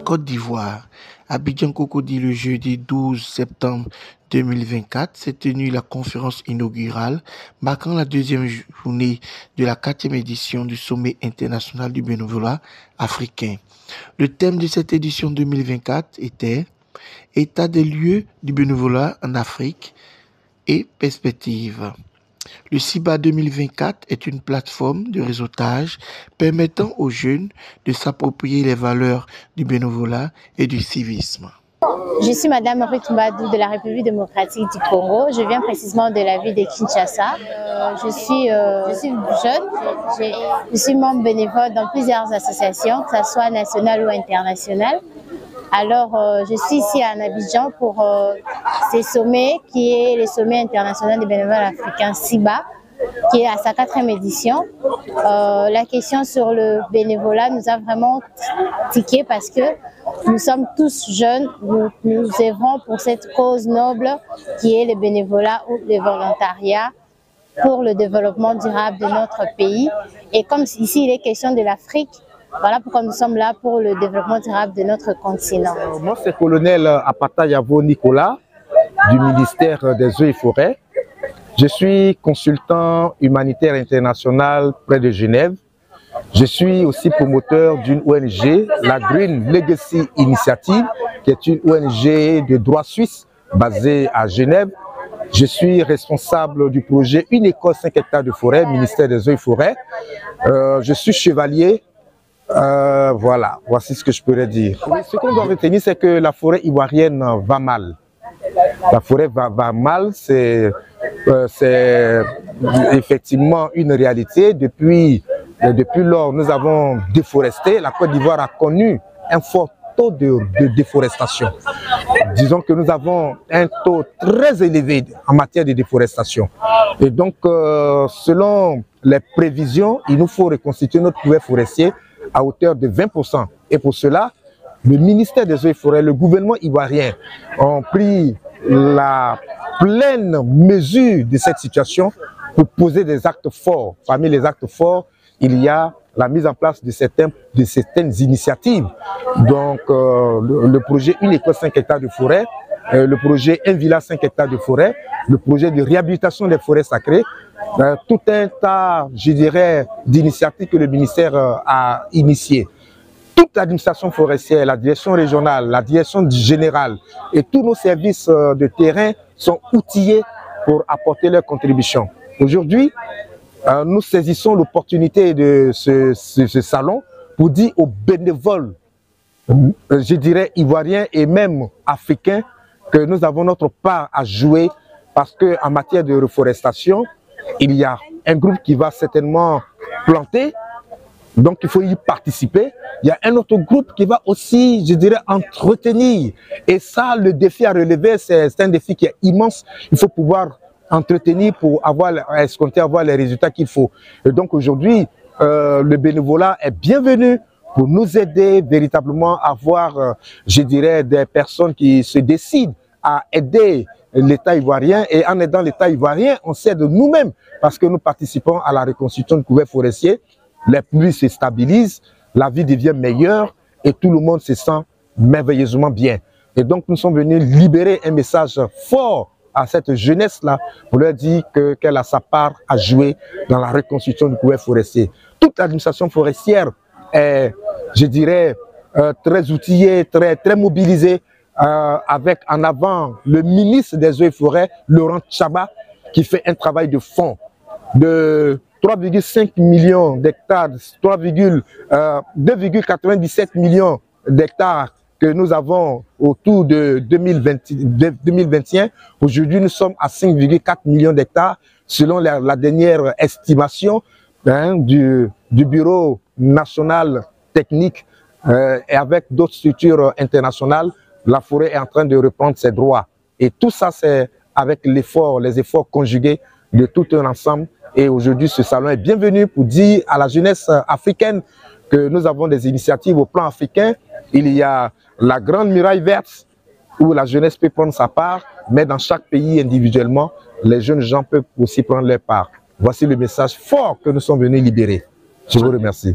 Côte d'Ivoire. Abidjan Cocody, le jeudi 12 septembre 2024, s'est tenue la conférence inaugurale marquant la deuxième journée de la 4e édition du Sommet international du bénévolat africain. Le thème de cette édition 2024 était « État des lieux du bénévolat en Afrique et perspectives ». Le CIBA 2024 est une plateforme de réseautage permettant aux jeunes de s'approprier les valeurs du bénévolat et du civisme. Je suis Madame Ruth Mbadou de la République démocratique du Congo. Je viens précisément de la ville de Kinshasa. Je suis jeune, je suis membre bénévole dans plusieurs associations, que ce soit nationales ou internationales. Alors, je suis ici à Abidjan pour ce sommet qui est le sommet international des bénévoles africains CIBA, qui est à sa 4e édition. La question sur le bénévolat nous a vraiment tiqué parce que nous sommes tous jeunes, nous œuvrons pour cette cause noble qui est le bénévolat ou le volontariat pour le développement durable de notre pays. Et comme ici il est question de l'Afrique, voilà pourquoi nous sommes là pour le développement durable de notre continent. Moi, c'est colonel Apata Yavo Nicolas du ministère des Eaux et Forêts. Je suis consultant humanitaire international près de Genève. Je suis aussi promoteur d'une ONG, la Green Legacy Initiative, qui est une ONG de droit suisse basée à Genève. Je suis responsable du projet Une école 5 hectares de forêt, ministère des Eaux et Forêts. Je suis chevalier. Voilà, voici ce que je pourrais dire. Ce qu'on doit retenir, c'est que la forêt ivoirienne va mal. La forêt va mal, c'est effectivement une réalité. Depuis lors, nous avons déforesté. La Côte d'Ivoire a connu un fort taux de déforestation. Disons que nous avons un taux très élevé en matière de déforestation. Et donc, selon les prévisions, il nous faut reconstituer notre couvert forestier à hauteur de 20%. Et pour cela, le ministère des Eaux et Forêts, le gouvernement ivoirien ont pris la pleine mesure de cette situation pour poser des actes forts. Parmi les actes forts, il y a la mise en place de certaines initiatives. Donc, le projet Une école 5 hectares de forêt, le projet Un village 5 hectares de forêt, le projet de réhabilitation des forêts sacrées, tout un tas, je dirais, d'initiatives que le ministère a initiées. Toute l'administration forestière, la direction régionale, la direction générale et tous nos services de terrain sont outillés pour apporter leur contribution. Aujourd'hui, nous saisissons l'opportunité de ce salon pour dire aux bénévoles, je dirais ivoiriens et même africains, que nous avons notre part à jouer parce qu'en matière de reforestation, il y a un groupe qui va certainement planter, donc il faut y participer. Il y a un autre groupe qui va aussi, je dirais, entretenir. Et ça, le défi à relever, c'est un défi qui est immense. Il faut pouvoir entretenir pour escompter avoir les résultats qu'il faut. Et donc aujourd'hui, le bénévolat est bienvenu pour nous aider véritablement à avoir, je dirais, des personnes qui se décident à aider l'État ivoirien. Et en aidant l'État ivoirien, on s'aide nous-mêmes parce que nous participons à la reconstitution du couvert forestier. Les pluies se stabilisent, la vie devient meilleure et tout le monde se sent merveilleusement bien. Et donc nous sommes venus libérer un message fort à cette jeunesse-là pour leur dire qu'elle a sa part à jouer dans la reconstitution du couvert forestier. Toute l'administration forestière est, je dirais, très outillée, très mobilisée, avec en avant le ministre des Eaux et Forêts, Laurent Tchaba, qui fait un travail de fond de 3,5 millions d'hectares, 2,97 millions d'hectares que nous avons autour de 2021. Aujourd'hui, nous sommes à 5,4 millions d'hectares selon la dernière estimation du Bureau national technique et avec d'autres structures internationales. La forêt est en train de reprendre ses droits. Et tout ça, c'est avec les efforts conjugués de tout un ensemble. Et aujourd'hui, ce salon est bienvenu pour dire à la jeunesse africaine que nous avons des initiatives au plan africain. Il y a la grande muraille verte où la jeunesse peut prendre sa part, mais dans chaque pays individuellement, les jeunes gens peuvent aussi prendre leur part. Voici le message fort que nous sommes venus libérer. Je vous remercie.